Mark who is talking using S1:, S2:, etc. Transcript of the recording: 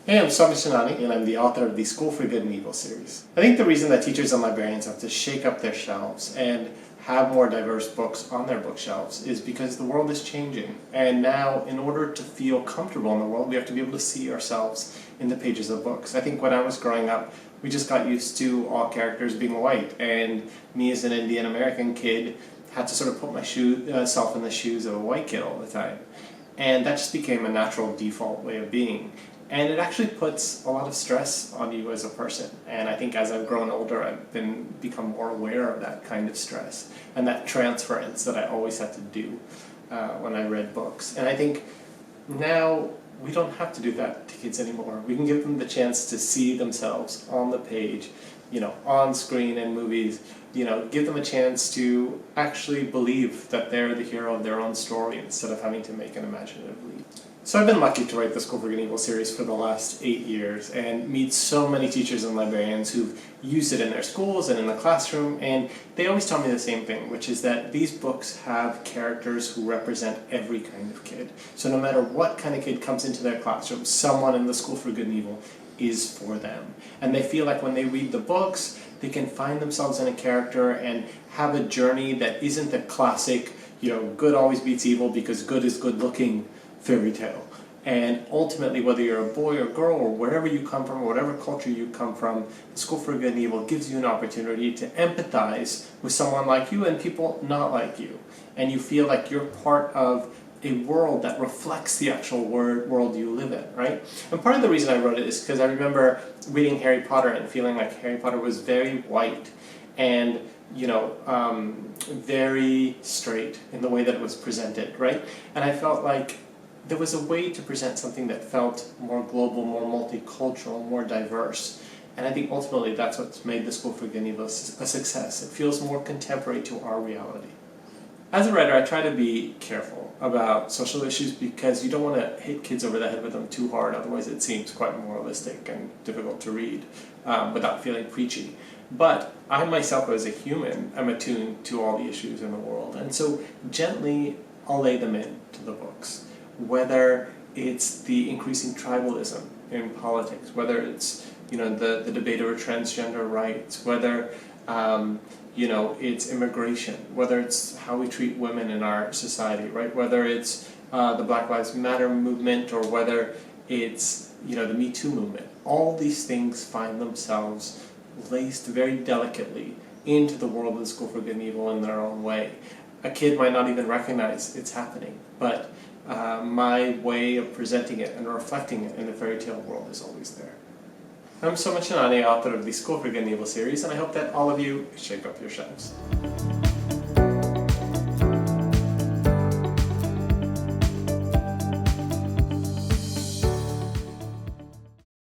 S1: Hey, I'm Soman Chainani, and I'm the author of the School for Good and Evil series. I think the reason that teachers and librarians have to shake up their shelves and have more diverse books on their bookshelves is because the world is changing. And now, in order to feel comfortable in the world, we have to be able to see ourselves in the pages of books. I think when I was growing up, we just got used to all characters being white, and me as an Indian American kid had to sort of put myself in the shoes of a white kid all the time. And that just became a natural default way of being. And it actually puts a lot of stress on you as a person. And I think as I've grown older, I've become more aware of that kind of stress and that transference that I always had to do when I read books. And I think now we don't have to do that to kids anymore. We can give them the chance to see themselves on the page, on screen in movies, give them a chance to actually believe that they're the hero of their own story instead of having to make an imaginative leap. So I've been lucky to write the School for Good and Evil series for the last 8 years and meet so many teachers and librarians who've used it in their schools and in the classroom, and they always tell me the same thing, which is that these books have characters who represent every kind of kid. So no matter what kind of kid comes into their classroom, someone in the School for Good and Evil is for them. And they feel like when they read the books, they can find themselves in a character and have a journey that isn't the classic, good always beats evil because good is good looking fairy tale. And ultimately, whether you're a boy or girl or wherever you come from or whatever culture you come from, the School for Good and Evil gives you an opportunity to empathize with someone like you and people not like you. And you feel like you're part of a world that reflects the actual world you live in, right? And part of the reason I wrote it is because I remember reading Harry Potter and feeling like Harry Potter was very white and very straight in the way that it was presented, right? And I felt like there was a way to present something that felt more global, more multicultural, more diverse. And I think ultimately that's what's made the School for Good and Evil a success. It feels more contemporary to our reality. As a writer, I try to be careful about social issues because you don't want to hit kids over the head with them too hard, otherwise it seems quite moralistic and difficult to read without feeling preachy. But I myself as a human am attuned to all the issues in the world, and so gently I'll lay them into the books. Whether it's the increasing tribalism in politics, whether it's the debate over transgender rights, whether it's immigration, whether it's how we treat women in our society, right? Whether it's the Black Lives Matter movement or whether it's the Me Too movement. All these things find themselves laced very delicately into the world of the School for Good and Evil in their own way. A kid might not even recognize it's happening, but my way of presenting it and reflecting it in the fairy tale world is always there. I'm Soman Chainani, author of the School for Good and Evil series, and I hope that all of you shake up your shelves.